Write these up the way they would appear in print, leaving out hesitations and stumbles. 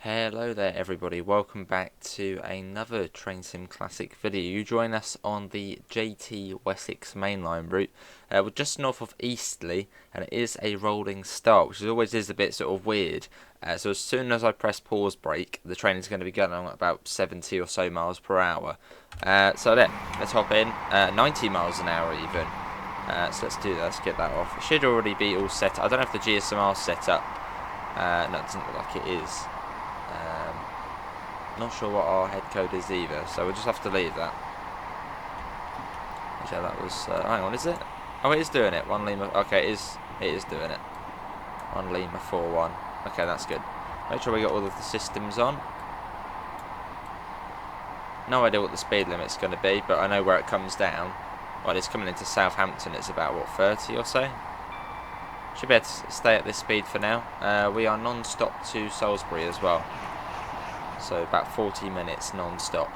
Hello there everybody, welcome back to another Train Sim Classic video. You join us on the JT Wessex Mainline route. We're just north of Eastleigh and it is a rolling start, which always is a bit sort of weird. So as soon as I press pause brake, the train is going to be going on at about 70 or so miles per hour. So let's hop in, 90 miles an hour even. So let's do that, let's get that off. It should already be all set up. I don't know if the GSMR is set up. No, it doesn't look like it is. Not sure what our head code is either, so we'll just have to leave that. Yeah, that was. Hang on, is it? Oh, it is doing it. 1 Lima. Okay, it is doing it. 1 Lima 4-1. Okay, that's good. Make sure we got all of the systems on. No idea what the speed limit's going to be, but I know where it comes down. Well, it's coming into Southampton. It's about what, 30 or so. Should be able to stay at this speed for now. We are non-stop to Salisbury as well. So about 40 minutes non-stop.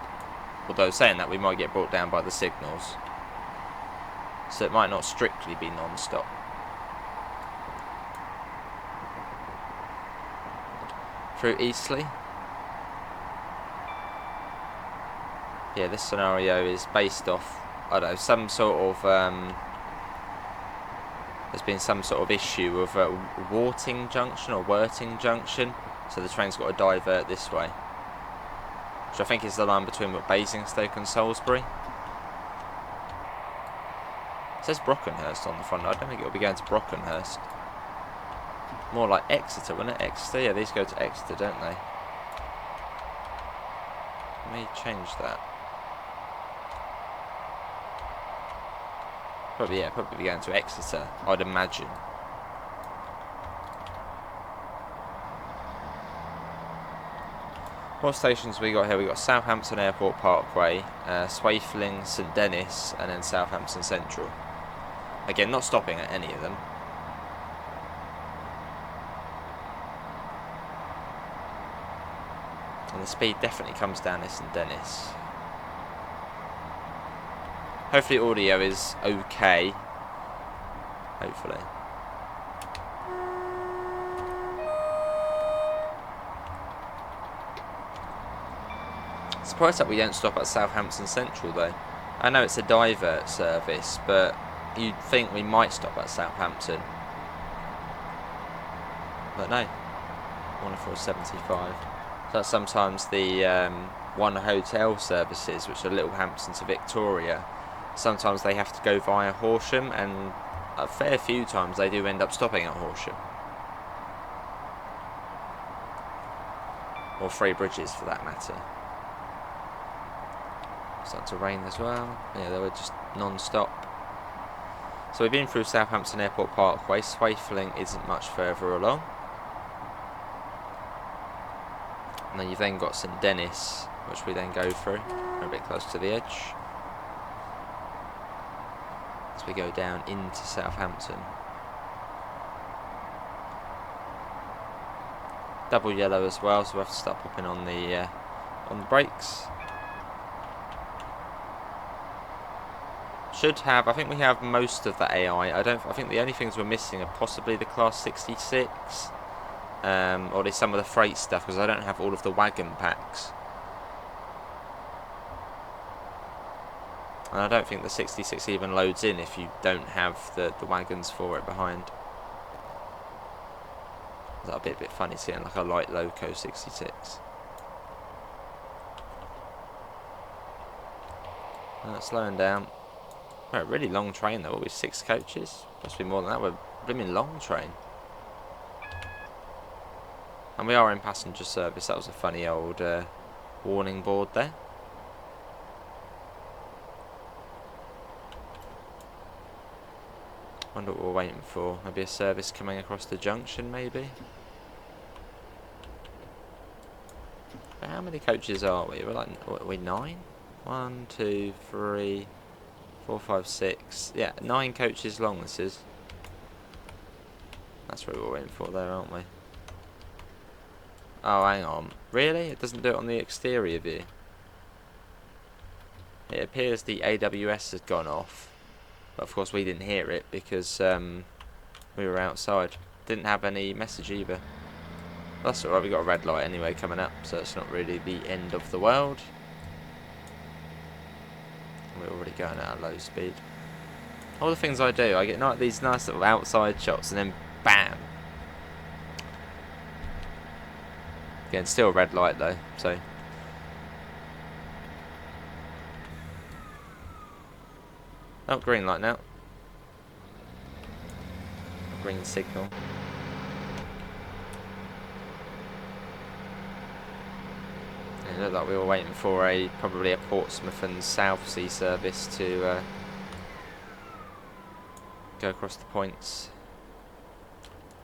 Although saying that, we might get brought down by the signals. So it might not strictly be non-stop. Through Eastleigh. Yeah, this scenario is based off, I don't know, some sort of... there's been some sort of issue of Worting Junction or Worting Junction. So the train's got to divert this way. Which I think is the line between Basingstoke and Salisbury. It says Brockenhurst on the front. I don't think it'll be going to Brockenhurst. More like Exeter, wouldn't it? Exeter? Yeah, these go to Exeter, don't they? Let me change that. Probably, yeah, probably be going to Exeter, I'd imagine. What stations we got here? We got Southampton Airport Parkway, Swaifling, St Dennis, and then Southampton Central. Again, not stopping at any of them. And the speed definitely comes down at St Dennis. Hopefully audio is okay. Hopefully. Surprised that we don't stop at Southampton Central though. I know it's a divert service, but you'd think we might stop at Southampton. But no. 104.75. So that's sometimes the one hotel services, which are Littlehampton to Victoria. Sometimes they have to go via Horsham, and a fair few times they do end up stopping at Horsham. Or Three Bridges for that matter. Starting to rain as well. Yeah, they were just non-stop. So we've been through Southampton Airport Parkway. Swaifling isn't much further along. And then you've then got St Dennis, which we then go through. We're a bit close to the edge. As we go down into Southampton. Double yellow as well, so we have to start popping on the brakes. Should have, I think we have most of the AI. I think the only things we're missing are possibly the Class 66, or there's some of the freight stuff, because I don't have all of the wagon packs. And I don't think the 66 even loads in if you don't have the wagons for it behind. That'd be a bit funny seeing like a light loco 66. Slowing down. We're a really long train though, with 6 coaches. Must be more than that. We're a blooming long train. And we are in passenger service. That was a funny old warning board there. Wonder what we're waiting for. Maybe a service coming across the junction, maybe. But how many coaches are we? We're like, what, are we 9? 1, 2, 3, 4, 5, 6. Yeah, 9 coaches long this is. That's what we're waiting for there, aren't we? Oh, hang on. Really? It doesn't do it on the exterior view? It appears the AWS has gone off. But of course we didn't hear it because we were outside. Didn't have any message either. That's alright, we got a red light anyway coming up, so it's not really the end of the world. We're already going at a low speed. All the things I do, I get these nice little outside shots and then BAM! Again, still a red light though, so. Oh, green light now. Green signal. It looked like we were waiting for probably a Portsmouth and Southsea service to go across the points.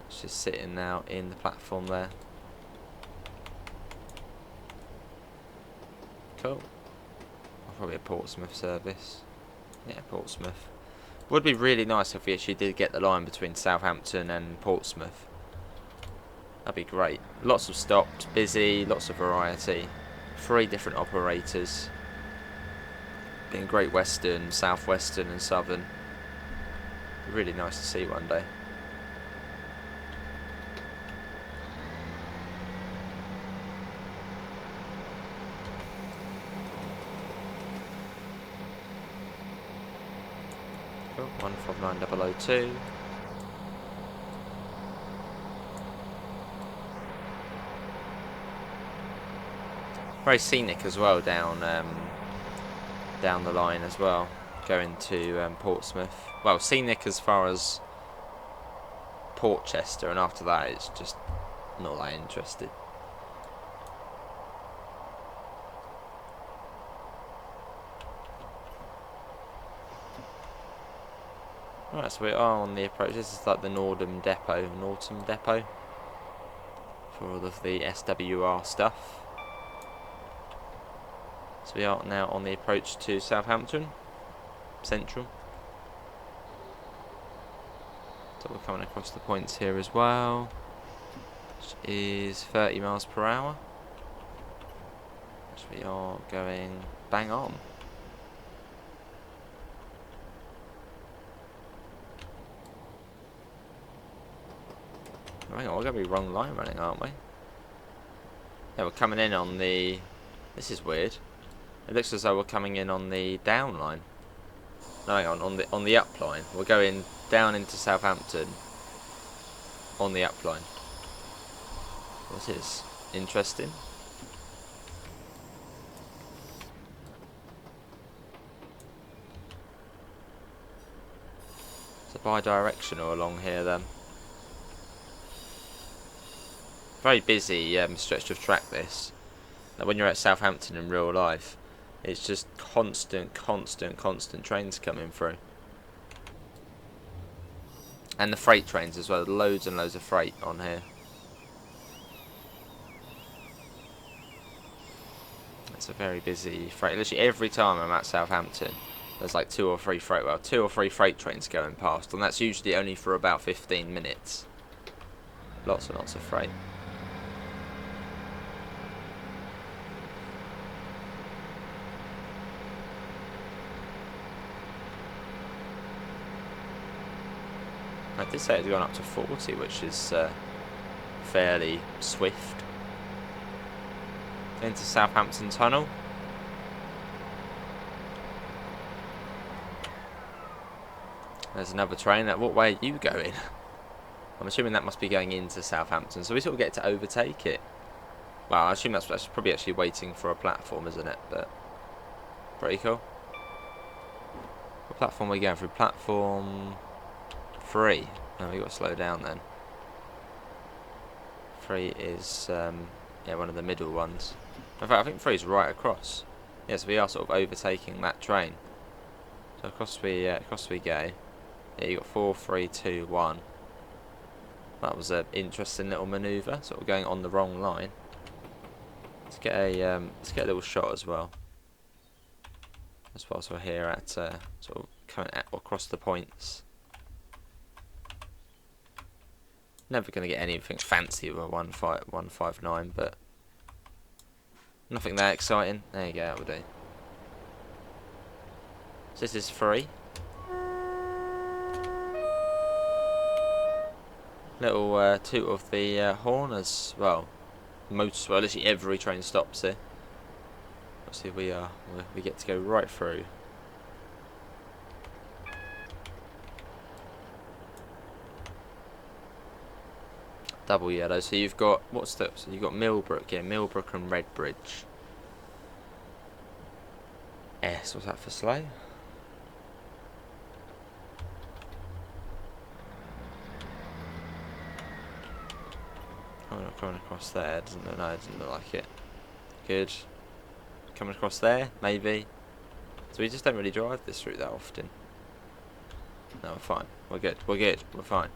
It's just sitting now in the platform there. Cool. Probably a Portsmouth service. Yeah, Portsmouth. Would be really nice if we actually did get the line between Southampton and Portsmouth. That'd be great. Lots of stops, busy, lots of variety. 3 different operators. Being Great Western, South Western and Southern. Really nice to see one day. Cool, 159002. Very scenic as well down the line as well, going to Portsmouth. Well, scenic as far as Portchester, and after that it's just not that interested. Right, so we are on the approach. This is like the Northern Depot for all of the SWR stuff. So we are now on the approach to Southampton Central. So we're coming across the points here as well, which is 30 miles per hour. Which we are going bang on. Hang on, we're going to be wrong line running, aren't we? Yeah, we're coming in on the... This is weird. It looks as though we're coming in on the down line. No, hang on the up line. We're going down into Southampton on the up line. This is interesting. It's a bi-directional along here then. Very busy stretch of track this. Now when you're at Southampton in real life, it's just constant trains coming through. And the freight trains as well, loads and loads of freight on here. It's a very busy freight. Literally every time I'm at Southampton, there's like two or three freight trains going past, and that's usually only for about 15 minutes. Lots and lots of freight. I did say it's gone up to 40, which is fairly swift. Into Southampton Tunnel. There's another train. What way are you going? I'm assuming that must be going into Southampton, so we sort of get to overtake it. Well, I assume that's probably actually waiting for a platform, isn't it? But pretty cool. What platform are we going through? Platform 3. Oh, we got to slow down then. 3 is yeah, one of the middle ones. In fact, I think 3 is right across. Yes, we are sort of overtaking that train. So across we go. Yeah, you got 4, 3, 2, 1. That was an interesting little manoeuvre, sort of going on the wrong line. Let's get a little shot as well. As well as we're here at sort of coming across the points. Never going to get anything fancy with a 159, but nothing that exciting. There you go, that will do. So this is 3. Little toot of the horn as well. Literally every train stops here. Obviously we get to go right through. Double yellow. So you've got so you've got Millbrook, yeah, Millbrook and Redbridge. S, what's that for slow? Coming across there, doesn't look, no, it doesn't look like it. Good. Coming across there, maybe. So we just don't really drive this route that often. No, we're fine. We're good. We're good. We're fine.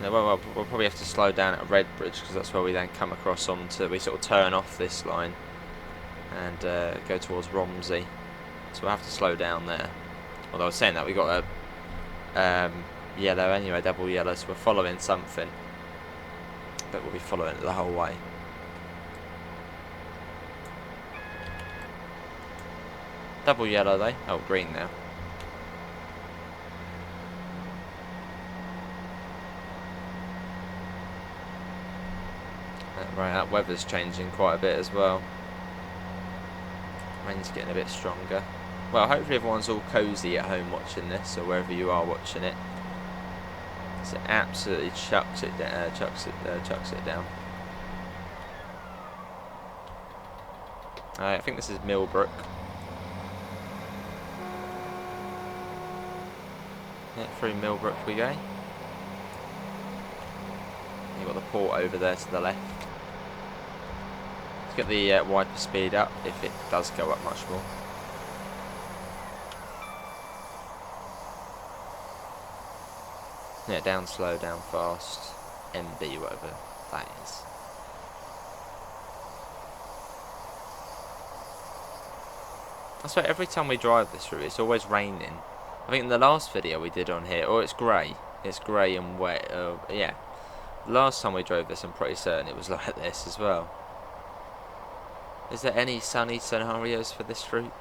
No, well, we'll probably have to slow down at Redbridge because that's where we then come across onto. We sort of turn off this line and go towards Romsey. So we'll have to slow down there. Although I was saying that we got a yellow anyway, double yellow, so we're following something. But we'll be following it the whole way. Double yellow though. Oh, green now. Right, that weather's changing quite a bit as well. Rain's getting a bit stronger. Well, hopefully everyone's all cosy at home watching this, or wherever you are watching it. So it absolutely chucks it down. Chucks it down. I think this is Millbrook. Yeah, through Millbrook we go. You've got the port over there to the left. Let's get the wiper speed up if it does go up much more. Yeah, down slow, down fast, MB, whatever that is. I swear every time we drive this route it's always raining. I think in the last video we did on here, it's grey and wet, yeah. The last time we drove this I'm pretty certain it was like this as well. Is there any sunny scenarios for this route?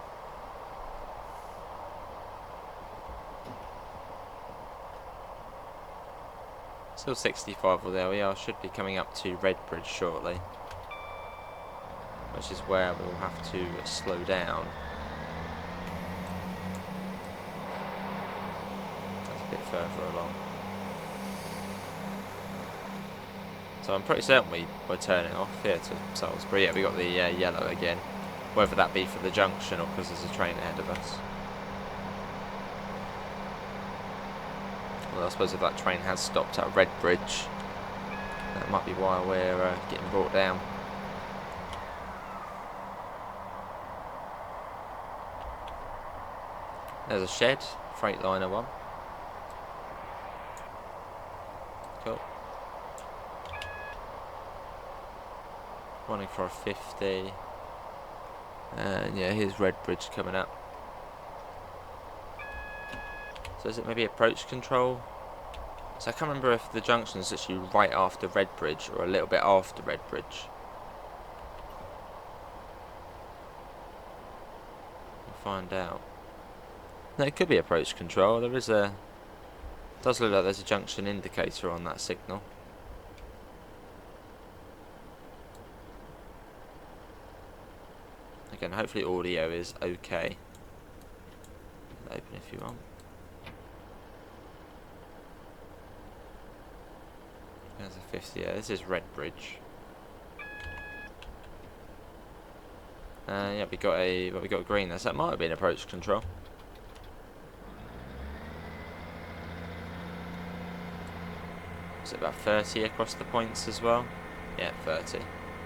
Still 65, well there we are, should be coming up to Redbridge shortly. Which is where we'll have to slow down. That's a bit further along. So I'm pretty certain we're turning off here to Salisbury. Yeah, we got the yellow again. Whether that be for the junction or because there's a train ahead of us. Well, I suppose if that train has stopped at Redbridge, that might be why we're getting brought down. There's a shed, Freightliner 1. Cool. Running for a 50. And yeah, here's Redbridge coming up. So is it maybe approach control? So I can't remember if the junction is actually right after Redbridge or a little bit after Redbridge. We'll find out. No, it could be approach control. There is a... does look like there's a junction indicator on that signal. Again, hopefully audio is okay. Open if you want. There's a 50. Yeah, this is Redbridge. Yeah, we got a green there. So that might have been approach control. Is it about 30 across the points as well? Yeah, 30.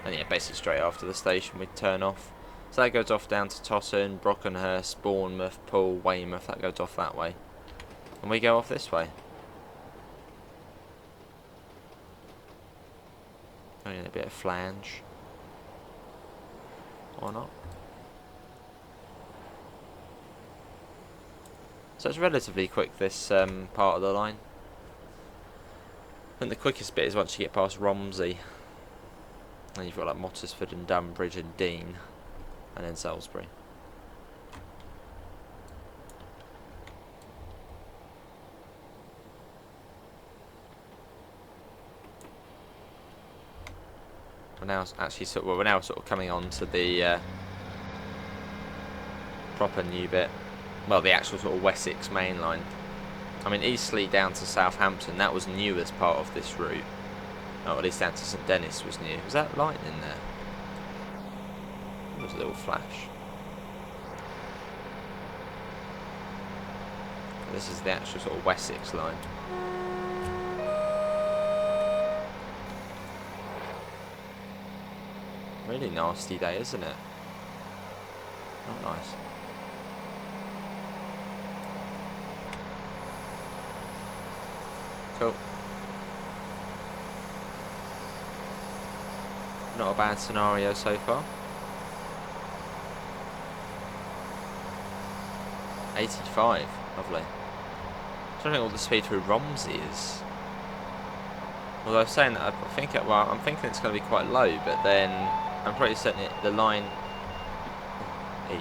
And yeah, basically straight after the station we'd turn off. So that goes off down to Totton, Brockenhurst, Bournemouth, Poole, Weymouth. That goes off that way. And we go off this way. Only a bit of flange. Or not. So it's relatively quick, this part of the line. I think the quickest bit is once you get past Romsey. And you've got like Mottersford and Dunbridge and Dean. And then Salisbury. We're now actually we're now sort of coming on to the proper new bit. Well, the actual sort of Wessex main line. I mean, Eastleigh down to Southampton, that was new as part of this route. Oh, at least down to St Denis was new. Was that lightning there? There was a little flash. This is the actual sort of Wessex line. Really nasty day, isn't it? Not nice. Cool. Not a bad scenario so far. 85, lovely. I don't know what the speed through Romsey is. Although I'm saying that I'm thinking it's going to be quite low, but then I'm pretty certain the line.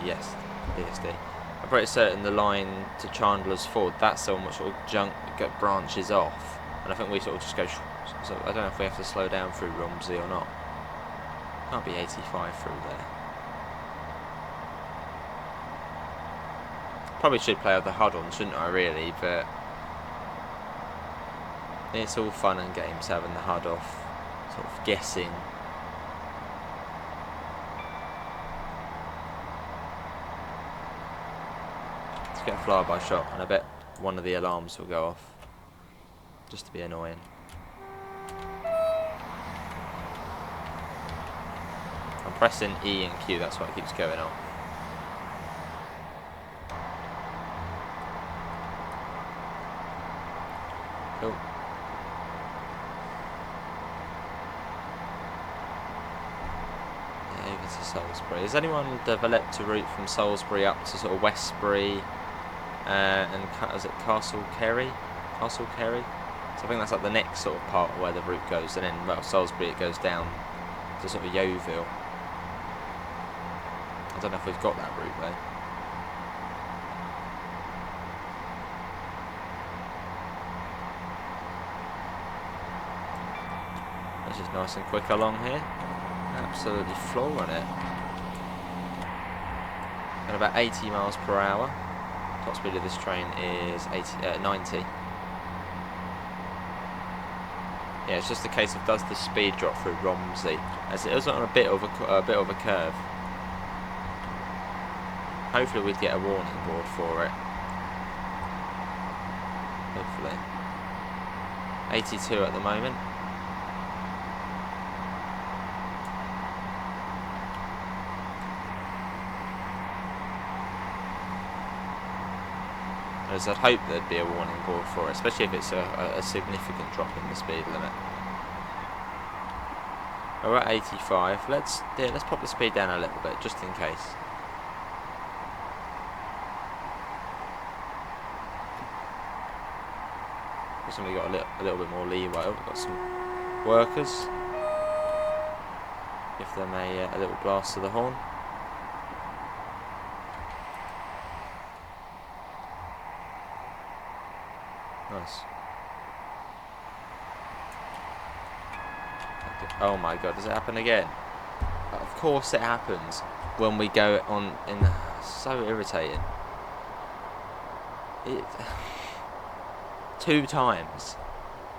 Yes, DSD. I'm pretty certain the line to Chandler's Ford, that's the one which sort of branches off, and I think we sort of just go. So I don't know if we have to slow down through Romsey or not. Can't be 85 through there. Probably should play with the HUD on, shouldn't I, really, but it's all fun and games having the HUD off, sort of guessing. Let's get a flyby shot, and I bet one of the alarms will go off, just to be annoying. I'm pressing E and Q, that's why it keeps going off. Cool. Yeah, over to Salisbury. Has anyone developed a route from Salisbury up to sort of Westbury and is it Castle Kerry? Castle Kerry? So I think that's like the next sort of part where the route goes, and then well, Salisbury it goes down to sort of Yeovil. I don't know if we've got that route though. That's just nice and quick along here. Absolutely flooring it. At about 80 miles per hour. Top speed of this train is 90. Yeah, it's just a case of does the speed drop through Romsey, as it is on a bit of a curve. Hopefully we'd get a warning board for it. Hopefully. 82 at the moment. As I'd hope there'd be a warning board for it, especially if it's a significant drop in the speed limit. We're at 85. Let's pop the speed down a little bit, just in case. We've got a little bit more leeway. Oh, we've got some workers. Give them a little blast to the horn. Nice. Oh my god, does it happen again? Of course it happens when we go on in the... So irritating. It... 2 times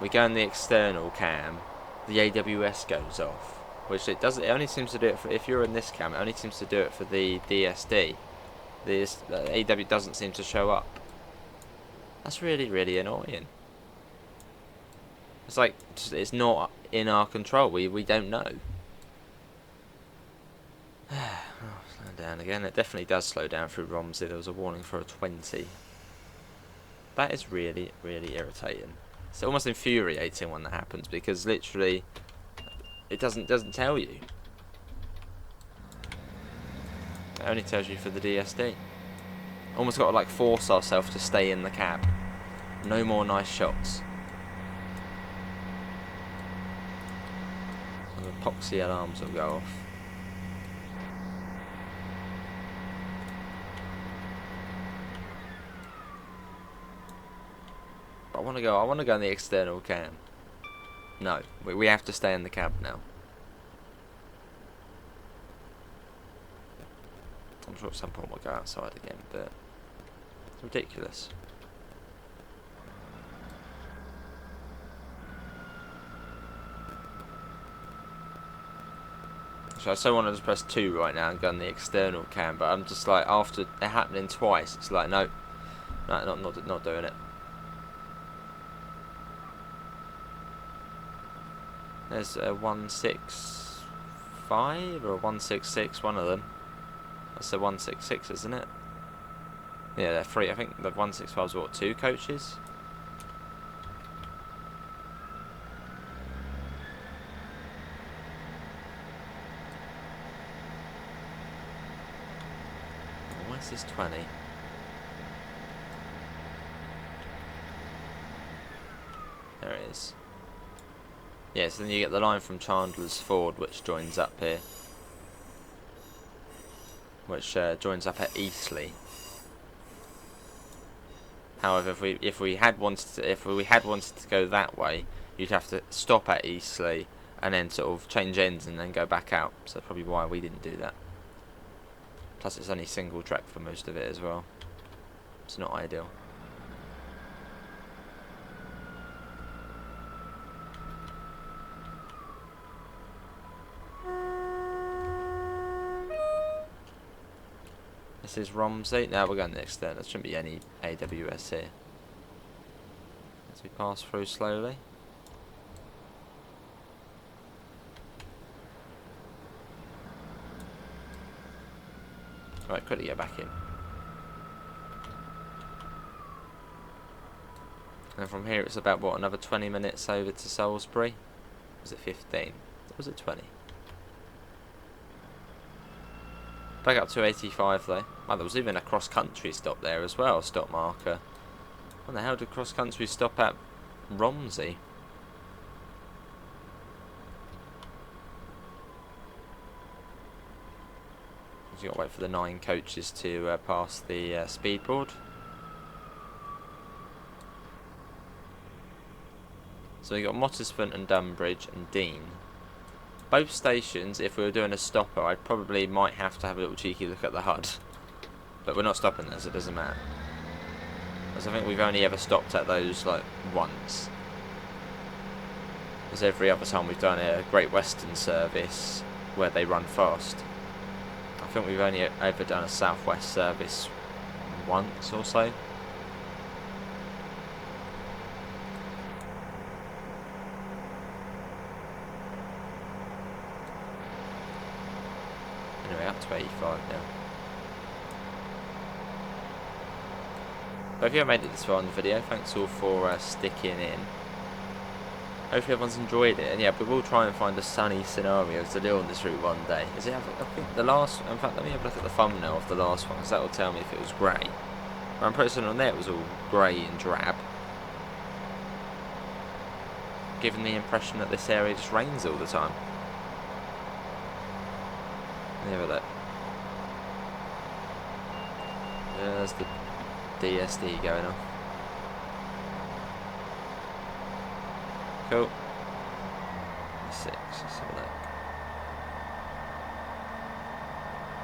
we go in the external cam, the AWS goes off, which it doesn't. It only seems to do it for if you're in this cam. It only seems to do it for the DSD. The AW doesn't seem to show up. That's really, really annoying. It's like it's not in our control. We don't know. Oh, slow down again. It definitely does slow down through Romsey. There was a warning for a 20. That is really, really irritating. It's almost infuriating when that happens because literally it doesn't tell you. It only tells you for the DSD. Almost got to like force ourselves to stay in the cab. No more nice shots. The epoxy alarms will go off. I want to go in the external cam. No, we have to stay in the cab now. I'm sure at some point we'll go outside again, but it's ridiculous. So I so wanted to press 2 right now and go on the external cam, but I'm just like, after it happening twice, it's like, no, not doing it. There's a 165 or a 166, one of them. That's the 166, isn't it? Yeah, they're 3. I think the 165's what, 2 coaches? Where's this 20? There it is. Yeah, so then you get the line from Chandler's Ford, which joins up here. Which joins up at Eastleigh. However, if we had wanted to go that way, you'd have to stop at Eastleigh and then sort of change ends and then go back out. So that's probably why we didn't do that. Plus, it's only single track for most of it as well. It's not ideal. This is Romsey. Now we're going next there. There shouldn't be any AWS here. As we pass through slowly. Right, quickly get back in. And from here it's about, what, another 20 minutes over to Salisbury? Was it 15? Or was it 20? Back up to 85 though. Wow, there was even a cross-country stop there as well, stop marker. What the hell did cross-country stop at Romsey? You got to wait for the 9 coaches to pass the speed board. So you got Mottersford and Dunbridge and Dean. Both stations, if we were doing a stopper, I probably might have to have a little cheeky look at the HUD. But we're not stopping there, so it doesn't matter. Because I think we've only ever stopped at those, like, once. Because every other time we've done a Great Western service where they run fast. I think we've only ever done a South West service once or so. Anyway, up to 85 now. But if you haven't made it this far in the video, thanks all for sticking in. Hopefully everyone's enjoyed it, and yeah, we will try and find a sunny scenario to do on this route one day. Is it? I think the last. In fact, let me have a look at the thumbnail of the last one, because that will tell me if it was grey. I'm pretty certain on there it was all grey and drab, giving the impression that this area just rains all the time. Let me have a look. There's the DSD going off. Cool. 6. Let's have a look.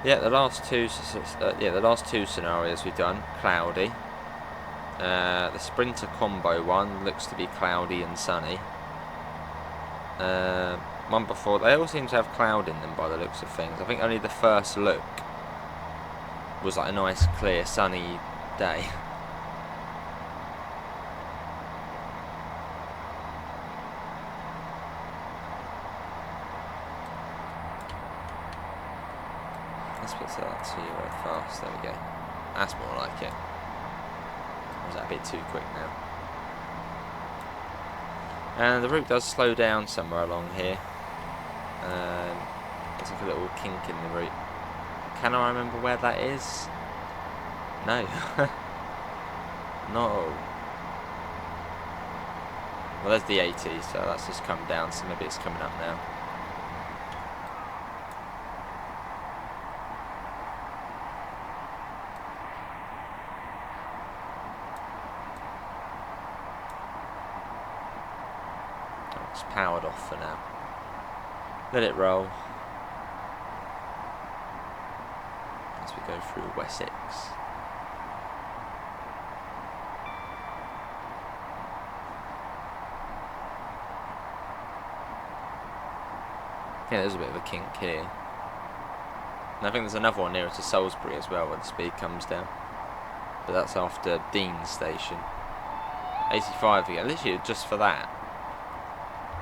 Yeah, the last two scenarios we've done, cloudy. The Sprinter combo one looks to be cloudy and sunny. One before, they all seem to have cloud in them by the looks of things. I think only the first look was like a nice, clear, sunny day. Let's put that to fast, there we go. That's more like it. Or was that a bit too quick now? And the route does slow down somewhere along here. There's like a little kink in the route. Can I remember where that is? No. No. Well, there's the 80, so that's just come down, so maybe it's coming up now. It's powered off for now. Let it roll. as we go through Wessex. Yeah, there's a bit of a kink here. And I think there's another one nearer to Salisbury as well where the speed comes down. But that's after Dean Station. 85 again, literally just for that.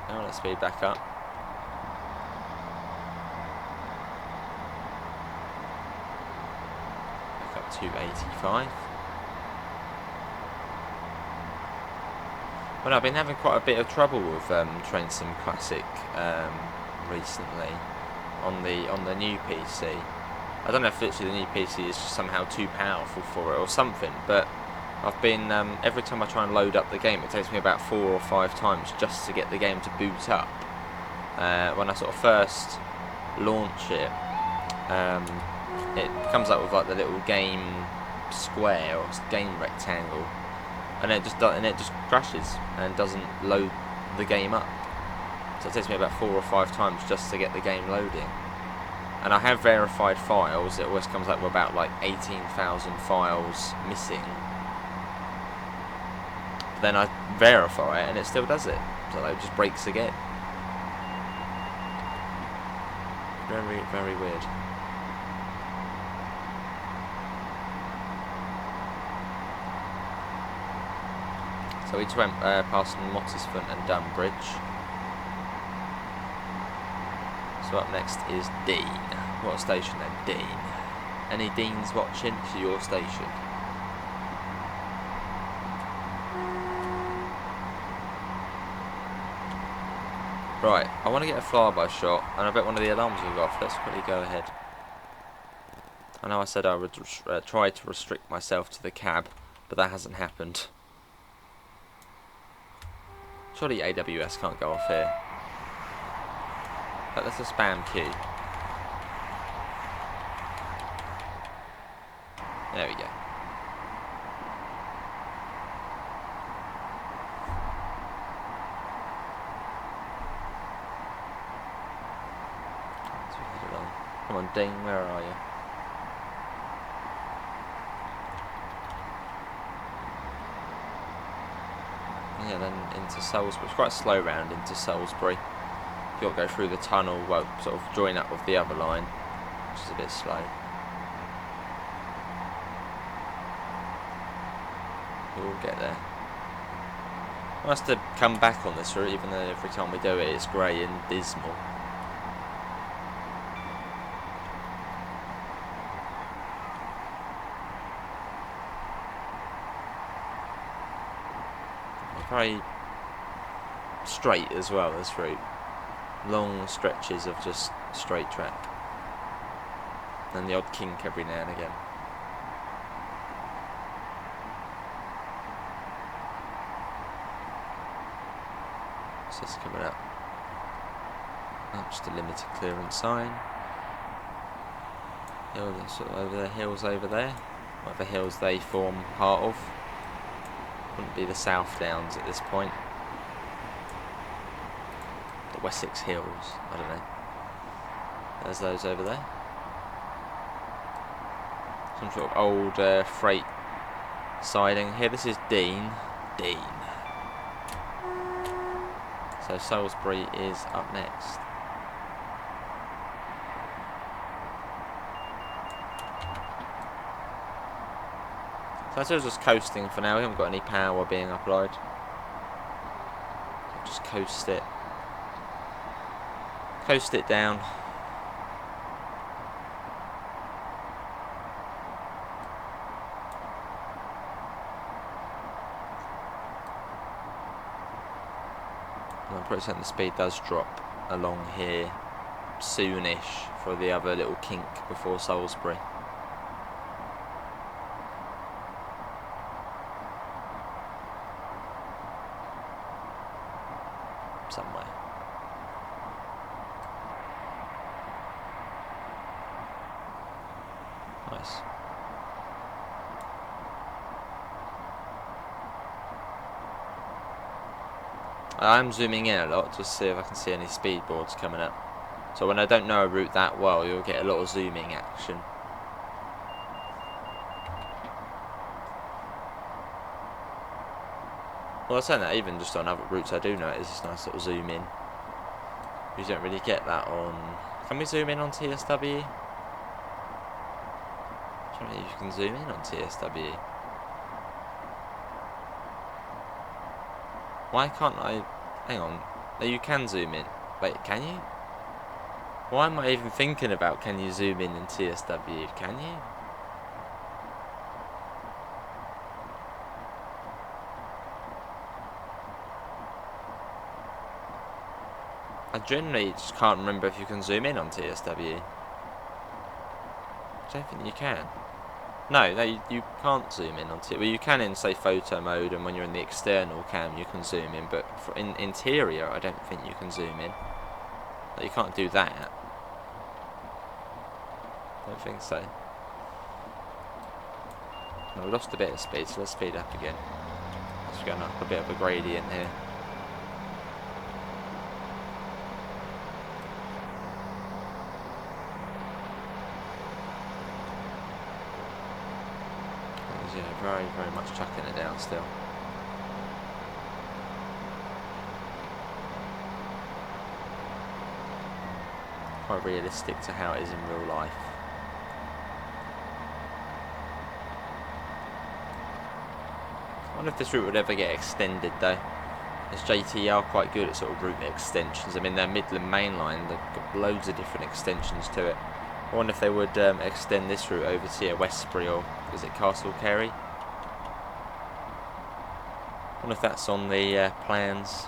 Now let's speed back up. Back up to 85. Well, I've been having quite a bit of trouble with Train Sim Classic recently on the new PC. I don't know if literally the new PC is just somehow too powerful for it or something, but I've been every time I try and load up the game, it takes me about 4 or 5 times just to get the game to boot up. When I sort of first launch it, it comes up with like the little game square or game rectangle, and it just crashes and doesn't load the game up. So it takes me about 4 or 5 times just to get the game loading. And I have verified files. It always comes up with about like 18,000 files missing. But then I verify it and it still does it. So it just breaks again. Very, very weird. So we just went past Mottisfont and Dunbridge. So up next is Dean. What station then? Dean. Any Deans watching? To your station. Right, I want to get a flyby shot, and I bet one of the alarms will go off. Let's quickly go ahead. I know I said I would try to restrict myself to the cab, but that hasn't happened. Surely AWS can't go off here. But that's a spam key. There we go. Let's head along. Come on, Dean, where are you? Yeah, then into Salisbury. It's quite a slow round into Salisbury. You've got to go through the tunnel, well, sort of join up with the other line, which is a bit slow. We'll get there. I must have come back on this route, even though every time we do it, it's grey and dismal. Very straight as well, this route. Long stretches of just straight track. And the odd kink every now and again. What's this coming up? Oh, just a limited clearance sign. Hill, sort of over there, hills over there. Whatever hills they form part of. Wouldn't be the South Downs at this point. The Wessex Hills, I don't know. There's those over there. Some sort of old freight siding here. This is Dean. So Salisbury is up next. So I was just coasting for now. We haven't got any power being applied. I'll just coast it. Coast it down. And I'm pretty certain the speed does drop along here soonish for the other little kink before Salisbury. Somewhere. Nice. I'm zooming in a lot to see if I can see any speed boards coming up. So when I don't know a route that well, you'll get a lot of zooming action. Well, I say that even just on other routes I do know it is just nice little zoom in. You don't really get that on... Can we zoom in on TSW? I don't know if you can zoom in on TSW. Why can't I... Hang on. No, you can zoom in. Wait, can you? Why am I even thinking about can you zoom in TSW? Can you? I generally just can't remember if you can zoom in on TSW. I don't think you can. No, you can't zoom in on TSW. Well, you can in, say, photo mode, and when you're in the external cam, you can zoom in. But for in interior, I don't think you can zoom in. Like, you can't do that. I don't think so. No, we lost a bit of speed, so let's speed up again. Let's go up a bit of a gradient here. Yeah, very, very much chucking it down still. Quite realistic to how it is in real life. I wonder if this route would ever get extended though. As JT are quite good at sort of route extensions. I mean, their Midland Mainline, they've got loads of different extensions to it. I wonder if they would extend this route over to Wessex or is it Castle Carey? I wonder if that's on the plans.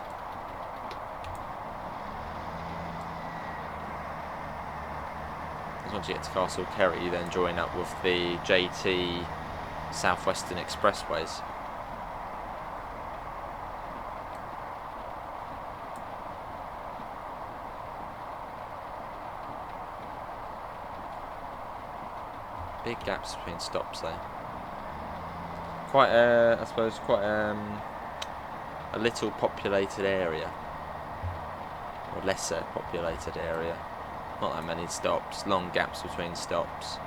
Because once you get to Castle Carey, you then join up with the JT Southwestern Expressways. Big gaps between stops though. Quite I suppose quite a little populated area. Or lesser populated area. Not that many stops, long gaps between stops.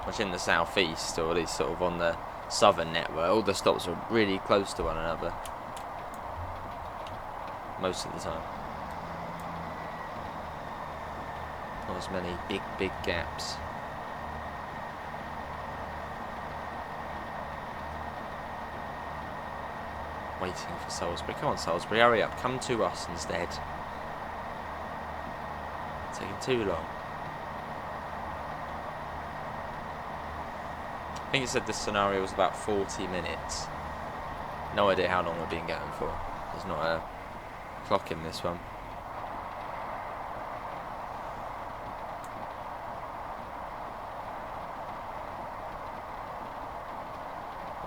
Much in the southeast, or at least sort of on the southern network, all the stops are really close to one another most of the time. Not as many big gaps. Waiting for Salisbury. Come on, Salisbury, hurry up. Come to us instead. It's taking too long. I think it said this scenario was about 40 minutes. No idea how long we've been going for. There's not a clock in this one.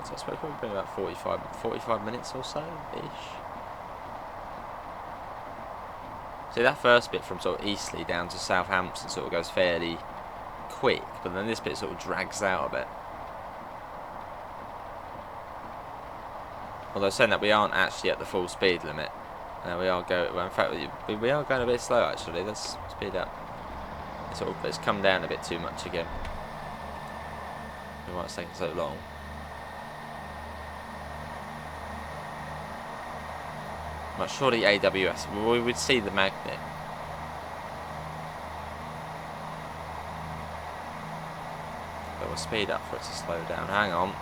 So I suppose probably been about 45 minutes or so-ish. See, that first bit from sort of Eastleigh down to Southampton sort of goes fairly quick, but then this bit sort of drags out a bit. Although saying that, we aren't actually at the full speed limit. We are going. Well, in fact, we are going a bit slow actually. Let's speed up. It's come down a bit too much again. Why it's taking so long? But surely AWS. We would see the magnet. But we'll speed up for it to slow down. Hang on.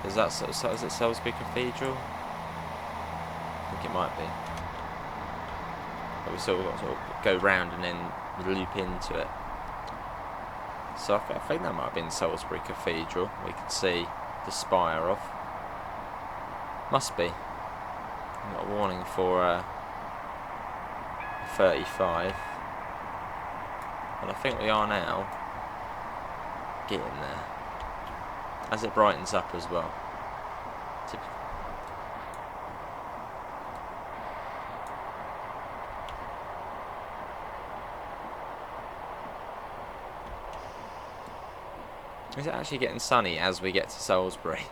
Is that is it Salisbury Cathedral? I think it might be. But we sort of go round and then loop into it. So I think that might have been Salisbury Cathedral. We could see the spire of. Must be. I've got a warning for 35. And I think we are now getting there. As it brightens up as well. Is it actually getting sunny as we get to Salisbury?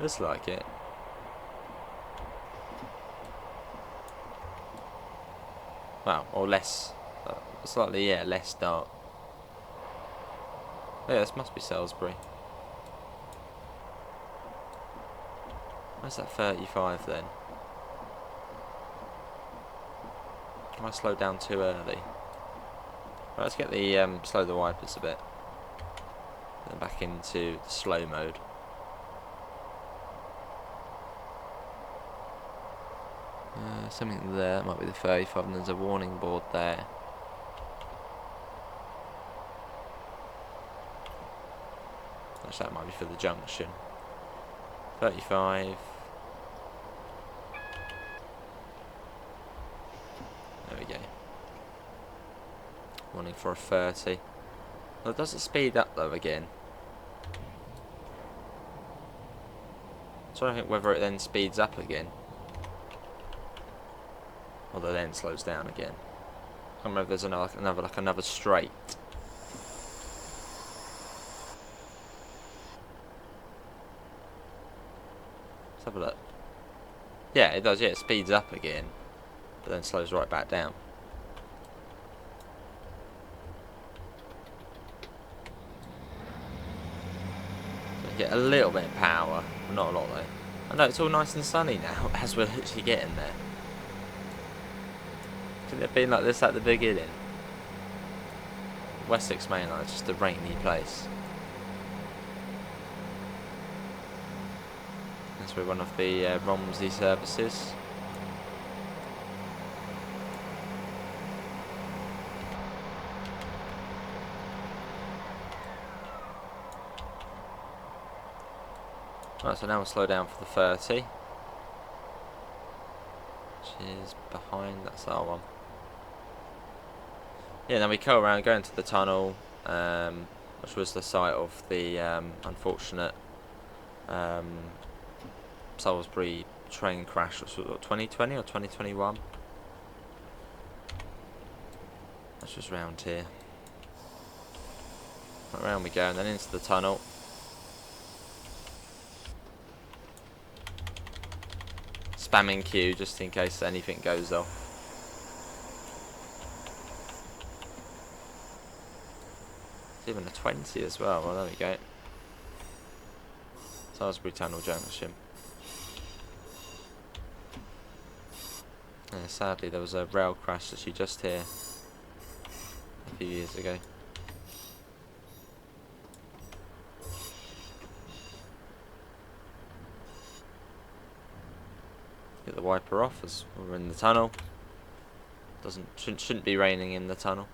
Looks like it. Well, or less, slightly, yeah, less dark. Yeah, this must be Salisbury. Where's that 35 then? Can I slow down too early? Right, let's get the slow the wipers a bit. Then back into the slow mode. Something there, that might be the 35, and there's a warning board there. Actually, that might be for the junction. 35. There we go. Warning for a 30. Well, does it speed up though again? So I don't think whether it then speeds up again. Or then slows down again. I can't remember if there's another straight. Let's have a look. Yeah, it does, yeah, it speeds up again. But then slows right back down. So you get a little bit of power, but not a lot though. I know it's all nice and sunny now, as we're literally getting there. Could it have been like this at the beginning? Wessex Mainline is just a rainy place. That's where one of the Romsey services. Right, so now we'll slow down for the 30. Which is behind, that's our one. Yeah, then we go around, go into the tunnel, which was the site of the unfortunate Salisbury train crash, which was what, 2020 or 2021? That's just round here. Right, around we go, and then into the tunnel. Spamming Q just in case anything goes off. Even a 20 as well. Well, there we go. Salisbury Tunnel Junction. Yeah, sadly, there was a rail crash that you just here a few years ago. Get the wiper off as we're in the tunnel. Shouldn't be raining in the tunnel.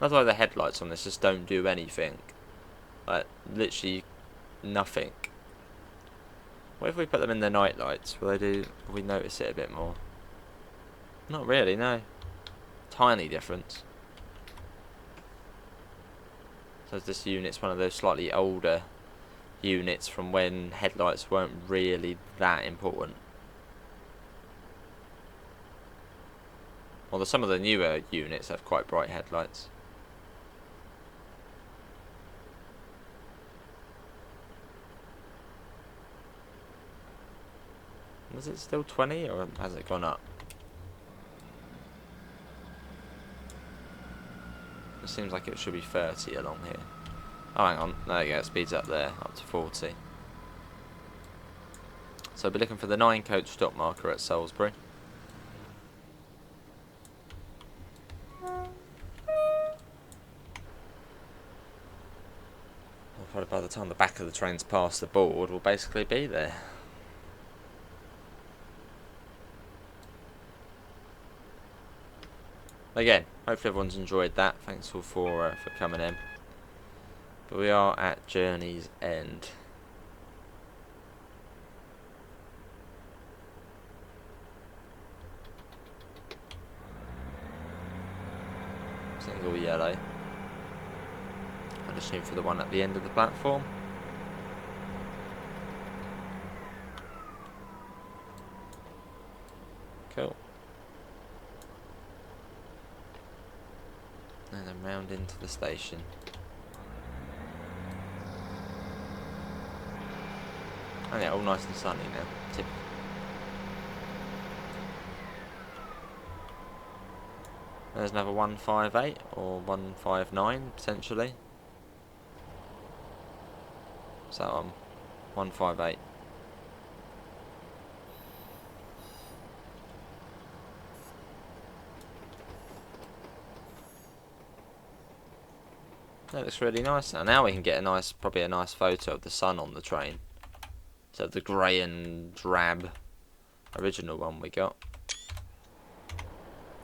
That's why the headlights on this just don't do anything. Like, literally nothing. What if we put them in the night lights? Will we notice it a bit more? Not really, no. Tiny difference. So this unit's one of those slightly older units from when headlights weren't really that important. Although some of the newer units have quite bright headlights. Is it still 20 or has it gone up? It seems like it should be 30 along here. Oh, hang on. There you go. It speeds up there, up to 40. So we'll be looking for the 9 coach stop marker at Salisbury. Probably by the time the back of the train's past the board, we'll basically be there. Again, hopefully everyone's enjoyed that. Thanks all for coming in. But we are at journey's end. It's all yellow. I'll just aim for the one at the end of the platform. Cool. And then round into the station. And yeah, all nice and sunny now. There's another 158 or 159 potentially. So 158. That looks really nice. And now we can get probably a nice photo of the sun on the train. So the grey and drab original one we got.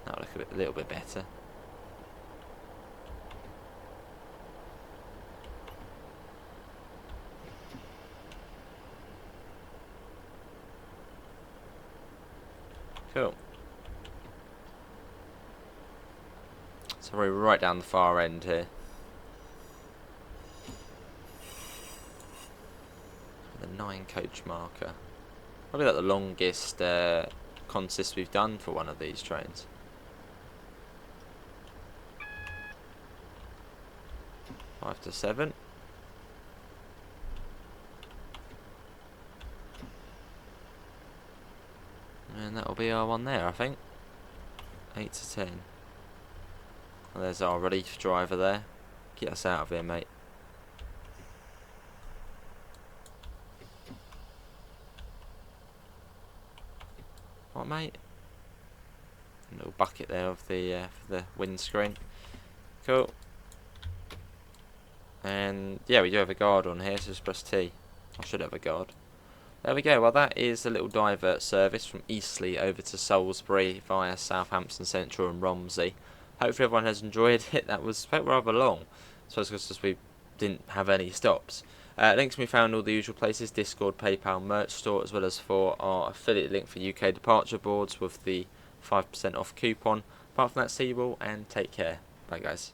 That'll look a little bit better. Cool. So we're right down the far end here. The 9 coach marker. Probably like the longest consist we've done for one of these trains. Five to 7. And that'll be our one there, I think. 8 to 10. Well, there's our relief driver there. Get us out of here, mate. What, mate? A little bucket there of the for the windscreen. Cool. And yeah, we do have a guard on here, so just press T. I should have a guard. There we go. Well, that is a little divert service from Eastleigh over to Salisbury via Southampton Central and Romsey. Hopefully everyone has enjoyed it. That was felt rather long, so it's because we didn't have any stops. Links can be found in all the usual places: Discord, PayPal, merch store, as well as for our affiliate link for UK departure boards with the 5% off coupon. Apart from that, see you all and take care. Bye, guys.